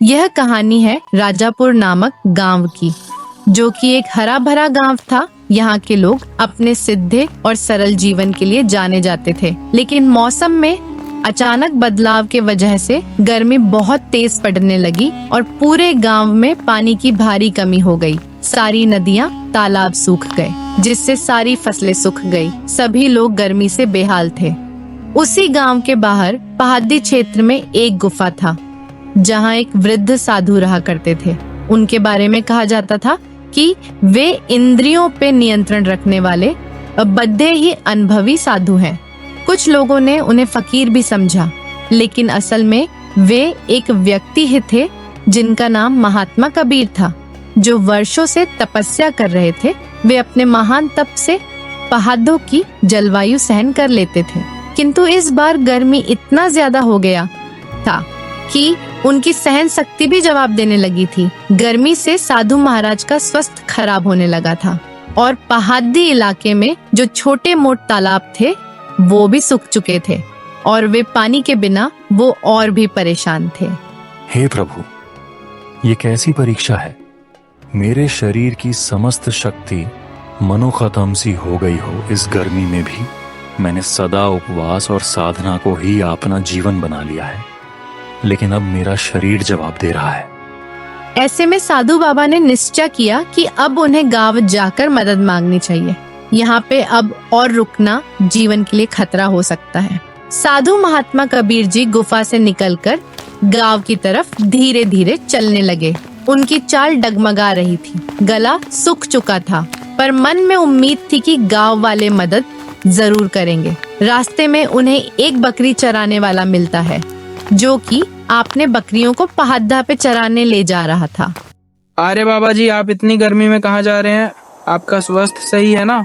यह कहानी है राजापुर नामक गांव की, जो कि एक हरा भरा गांव था। यहाँ के लोग अपने सीधे और सरल जीवन के लिए जाने जाते थे, लेकिन मौसम में अचानक बदलाव के वजह से गर्मी बहुत तेज पड़ने लगी और पूरे गांव में पानी की भारी कमी हो गई। सारी नदियाँ, तालाब सूख गए, जिससे सारी फसलें सूख गई। सभी लोग गर्मी से बेहाल थे। उसी गांव के बाहर पहाड़ी क्षेत्र में एक गुफा था, जहाँ एक वृद्ध साधु रहा करते थे। उनके बारे में कहा जाता था कि वे इंद्रियों पे नियंत्रण रखने वाले बड़े ही अनुभवी साधु हैं। कुछ लोगों ने उन्हें फकीर भी समझा, लेकिन असल में वे एक व्यक्ति ही थे जिनका नाम महात्मा कबीर था, जो वर्षों से तपस्या कर रहे थे। वे अपने महान तप से पहाड़ों की जलवायु सहन कर लेते थे, किंतु इस बार गर्मी इतना ज्यादा हो गया था कि उनकी सहन शक्ति भी जवाब देने लगी थी। गर्मी से साधु महाराज का स्वास्थ्य खराब होने लगा था और पहाड़ी इलाके में जो छोटे मोटे तालाब थे वो भी सूख चुके थे और वे पानी के बिना वो और भी परेशान थे। हे प्रभु, ये कैसी परीक्षा है? मेरे शरीर की समस्त शक्ति मनो खत्म सी हो गई हो। इस गर्मी में भी मैंने सदा उपवास और साधना को ही अपना जीवन बना लिया है, लेकिन अब मेरा शरीर जवाब दे रहा है। ऐसे में साधु बाबा ने निश्चय किया कि अब उन्हें गांव जाकर मदद मांगनी चाहिए। यहाँ पे अब और रुकना जीवन के लिए खतरा हो सकता है। साधु महात्मा कबीर जी गुफा से निकलकर गांव की तरफ धीरे धीरे चलने लगे। उनकी चाल डगमगा रही थी, गला सूख चुका था, पर मन में उम्मीद थी कि गांव वाले मदद जरूर करेंगे। रास्ते में उन्हें एक बकरी चराने वाला मिलता है, जो कि आपने बकरियों को पहाड़ा पे चराने ले जा रहा था। अरे बाबा जी, आप इतनी गर्मी में कहाँ जा रहे हैं? आपका स्वास्थ्य सही है ना?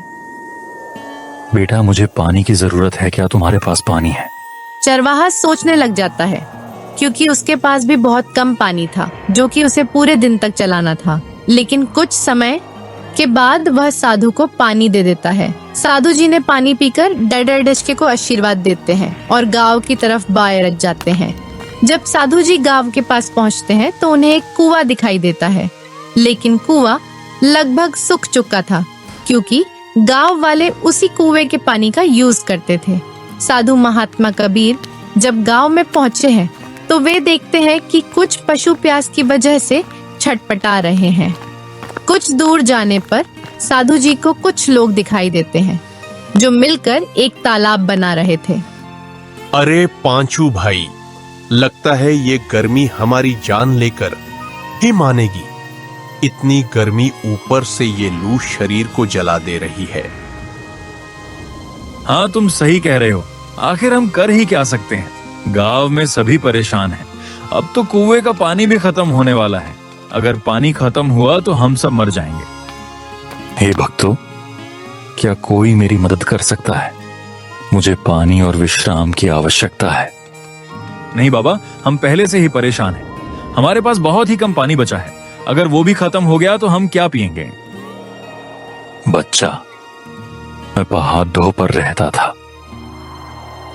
बेटा, मुझे पानी की जरूरत है। क्या तुम्हारे पास पानी है? चरवाहा सोचने लग जाता है, क्योंकि उसके पास भी बहुत कम पानी था, जो कि उसे पूरे दिन तक चलाना था। लेकिन कुछ समय के बाद वह साधु को पानी दे देता है। साधु जी ने पानी पीकर डर डचके को आशीर्वाद देते हैं और गांव की तरफ बाएं रख जाते हैं। जब साधु जी गांव के पास पहुंचते हैं तो उन्हें एक कुआं दिखाई देता है, लेकिन कुआं लगभग सूख चुका था, क्योंकि गांव वाले उसी कुएं के पानी का यूज करते थे। साधु महात्मा कबीर जब गांव में पहुंचे हैं तो वे देखते हैं कि कुछ पशु प्यास की वजह से छटपटा रहे हैं। कुछ दूर जाने पर साधु जी को कुछ लोग दिखाई देते हैं, जो मिलकर एक तालाब बना रहे थे। अरे पांचू भाई, लगता है ये गर्मी हमारी जान लेकर ही मानेगी। इतनी गर्मी, ऊपर से ये लू शरीर को जला दे रही है। हाँ, तुम सही कह रहे हो। आखिर हम कर ही क्या सकते हैं? गांव में सभी परेशान हैं। अब तो कुएं का पानी भी खत्म होने वाला है। अगर पानी खत्म हुआ तो हम सब मर जाएंगे। हे भक्तों, क्या कोई मेरी मदद कर सकता है? मुझे पानी और विश्राम की आवश्यकता है। नहीं बाबा, हम पहले से ही परेशान हैं। हमारे पास बहुत ही कम पानी बचा है। अगर वो भी खत्म हो गया तो हम क्या पिएंगे? बच्चा, मैं पहाड़ों पर रहता था,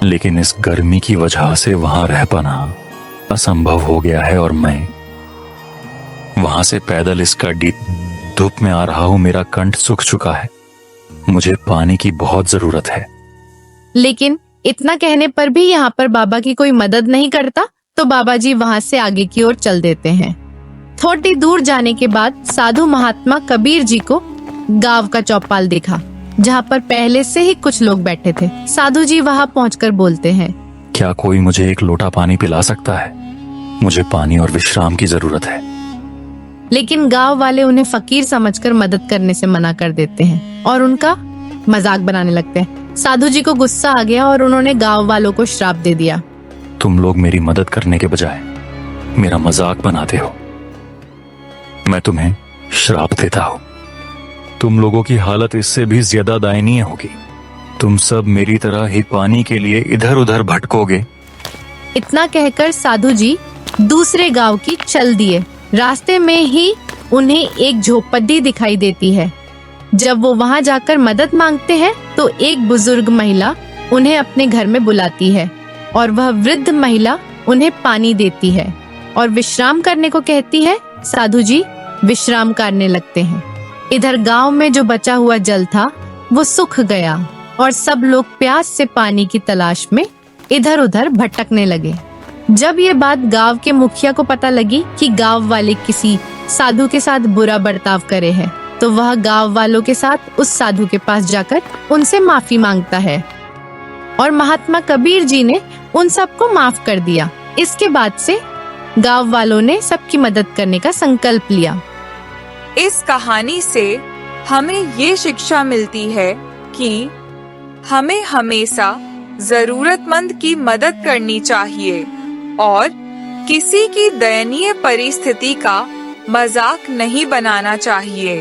लेकिन इस गर्मी की वजह से वहां रह पाना असंभव हो गया है और मैं वहां से पैदल इस कड़ी धूप में आ रहा हूं। मेरा कंठ सूख चुका है। मुझे पानी की बहुत जरूरत है। लेकिन इतना कहने पर भी यहाँ पर बाबा की कोई मदद नहीं करता, तो बाबा जी वहाँ से आगे की ओर चल देते हैं। थोड़ी दूर जाने के बाद साधु महात्मा कबीर जी को गांव का चौपाल दिखा, जहाँ पर पहले से ही कुछ लोग बैठे थे। साधु जी वहाँ पहुंचकर बोलते हैं, क्या कोई मुझे एक लोटा पानी पिला सकता है? मुझे पानी और विश्राम की जरूरत है। लेकिन गांव वाले उन्हें फकीर समझकर मदद करने से मना कर देते हैं और उनका मजाक बनाने लगते हैं। साधु जी को गुस्सा आ गया और उन्होंने गांव वालों को श्राप दे दिया। तुम लोग मेरी मदद करने के बजाय मेरा मजाक बनाते हो। मैं तुम्हें श्राप देता हूँ। तुम लोगों की हालत इससे भी ज्यादा दयनीय होगी। तुम सब मेरी तरह ही पानी के लिए इधर उधर भटकोगे। इतना कहकर साधु जी दूसरे गांव की चल दिए। रास्ते में ही उन्हें एक झोपड़ी दिखाई देती है। जब वो वहां जाकर मदद मांगते हैं तो एक बुजुर्ग महिला उन्हें अपने घर में बुलाती है और वह वृद्ध महिला उन्हें पानी देती है। और विश्राम करने को कहती है, साधु जी विश्राम करने लगते हैं। इधर गांव में जो बचा हुआ जल था वो सूख गया और सब लोग प्यास से पानी की तलाश में इधर उधर भटकने लगे। जब ये बात गांव के मुखिया को पता लगी कि गांव वाले किसी साधु के साथ बुरा बर्ताव करे हैं, तो वह गांव वालों के साथ उस साधु के पास जाकर उनसे माफी मांगता है और महात्मा कबीर जी ने उन सबको माफ कर दिया। इसके बाद से गांव वालों ने सबकी मदद करने का संकल्प लिया। इस कहानी से हमें ये शिक्षा मिलती है कि हमें हमेशा जरूरतमंद की मदद करनी चाहिए और किसी की दयनीय परिस्थिति का मजाक नहीं बनाना चाहिए।